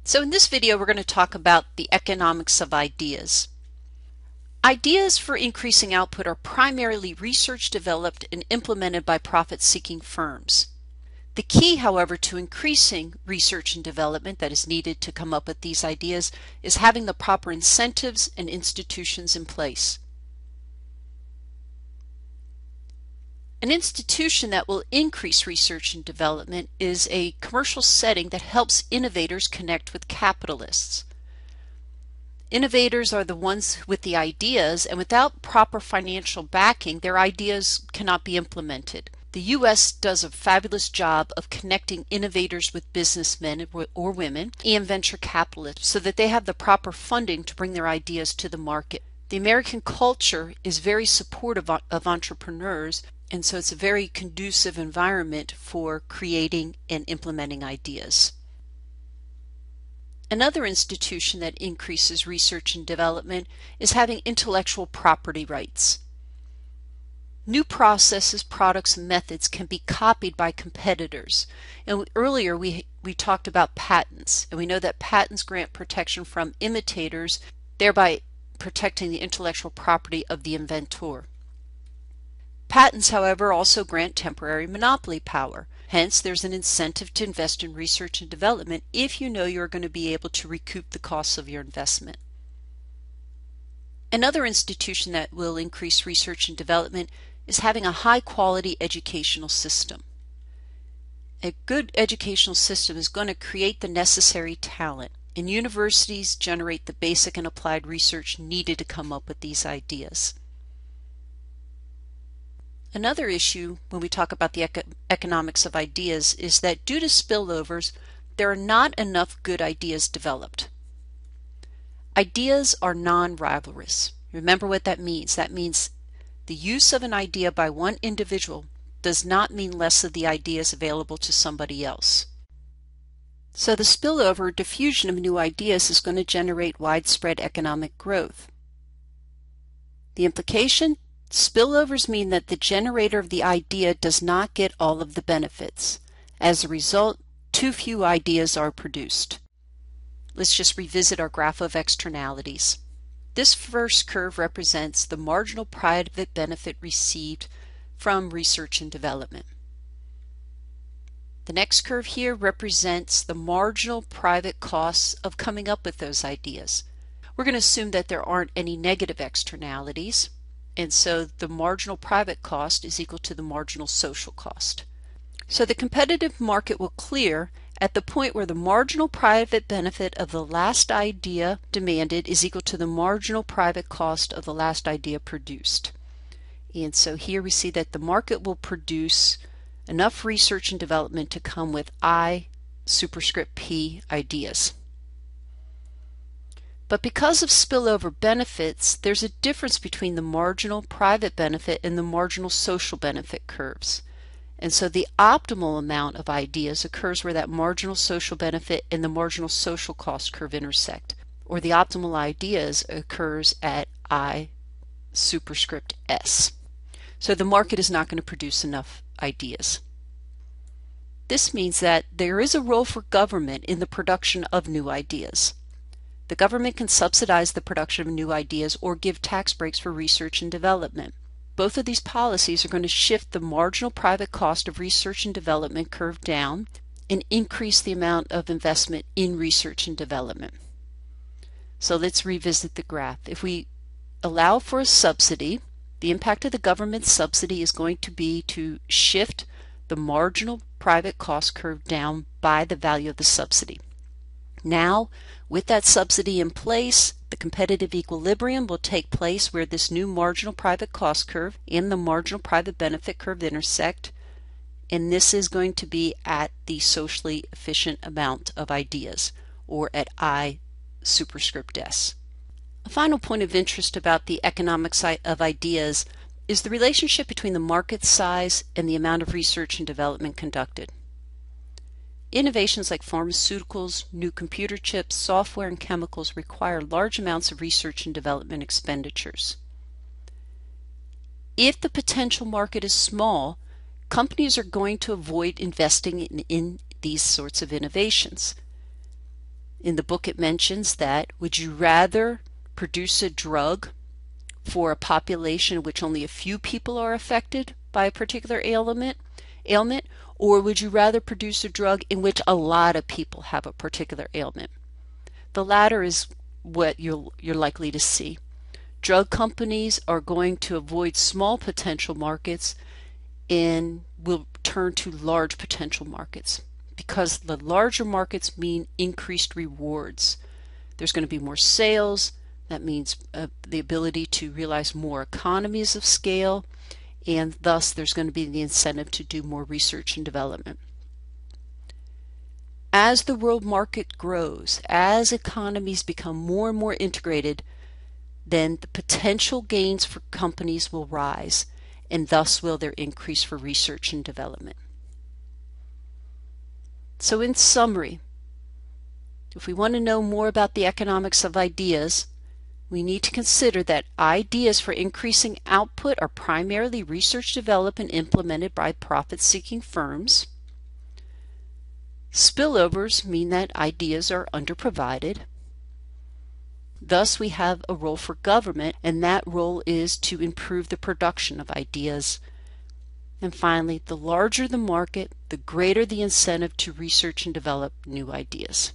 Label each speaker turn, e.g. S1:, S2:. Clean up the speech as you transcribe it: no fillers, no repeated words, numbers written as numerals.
S1: So in this video, we're going to talk about the economics of ideas. Ideas for increasing output are primarily research developed and implemented by profit-seeking firms. The key, however, to increasing research and development that is needed to come up with these ideas is having the proper incentives and institutions in place. An institution that will increase research and development is a commercial setting that helps innovators connect with capitalists. Innovators are the ones with the ideas, and without proper financial backing, their ideas cannot be implemented. The U.S. does a fabulous job of connecting innovators with businessmen or women and venture capitalists so that they have the proper funding to bring their ideas to the market. The American culture is very supportive of entrepreneurs, and so it's a very conducive environment for creating and implementing ideas. Another institution that increases research and development is having intellectual property rights. New processes, products, and methods can be copied by competitors. And earlier we talked about patents, and we know that patents grant protection from imitators, thereby protecting the intellectual property of the inventor. Patents, however, also grant temporary monopoly power. Hence, there's an incentive to invest in research and development if you know you're going to be able to recoup the costs of your investment. Another institution that will increase research and development is having a high-quality educational system. A good educational system is going to create the necessary talent, and universities generate the basic and applied research needed to come up with these ideas. Another issue when we talk about the economics of ideas is that due to spillovers, there are not enough good ideas developed. Ideas are non-rivalrous. Remember what that means. That means the use of an idea by one individual does not mean less of the ideas available to somebody else. So the spillover diffusion of new ideas is going to generate widespread economic growth. The implication? Spillovers mean that the generator of the idea does not get all of the benefits. As a result, too few ideas are produced. Let's just revisit our graph of externalities. This first curve represents the marginal private benefit received from research and development. The next curve here represents the marginal private costs of coming up with those ideas. We're going to assume that there aren't any negative externalities, and so the marginal private cost is equal to the marginal social cost. So the competitive market will clear at the point where the marginal private benefit of the last idea demanded is equal to the marginal private cost of the last idea produced. And so here we see that the market will produce enough research and development to come with I superscript P ideas. But because of spillover benefits, there's a difference between the marginal private benefit and the marginal social benefit curves. And so the optimal amount of ideas occurs where that marginal social benefit and the marginal social cost curve intersect, or the optimal ideas occurs at I superscript S. So the market is not going to produce enough ideas. This means that there is a role for government in the production of new ideas. The government can subsidize the production of new ideas or give tax breaks for research and development. Both of these policies are going to shift the marginal private cost of research and development curve down and increase the amount of investment in research and development. So let's revisit the graph. If we allow for a subsidy, the impact of the government subsidy is going to be to shift the marginal private cost curve down by the value of the subsidy. Now, with that subsidy in place, the competitive equilibrium will take place where this new marginal private cost curve and the marginal private benefit curve intersect, and this is going to be at the socially efficient amount of ideas, or at I superscript S. A final point of interest about the economics of ideas is the relationship between the market size and the amount of research and development conducted. Innovations like pharmaceuticals, new computer chips, software, and chemicals require large amounts of research and development expenditures. If the potential market is small, companies are going to avoid investing in these sorts of innovations. In the book it mentions that would you rather produce a drug for a population in which only a few people are affected by a particular ailment, or would you rather produce a drug in which a lot of people have a particular ailment? The latter is what you're likely to see. Drug companies are going to avoid small potential markets and will turn to large potential markets because the larger markets mean increased rewards. There's going to be more sales. That means the ability to realize more economies of scale, and thus there's going to be the incentive to do more research and development. As the world market grows, as economies become more and more integrated, then the potential gains for companies will rise, and thus will their increase for research and development. So in summary, if we want to know more about the economics of ideas, we need to consider that ideas for increasing output are primarily research developed and implemented by profit-seeking firms. Spillovers mean that ideas are underprovided. Thus, we have a role for government, and that role is to improve the production of ideas. And finally, the larger the market, the greater the incentive to research and develop new ideas.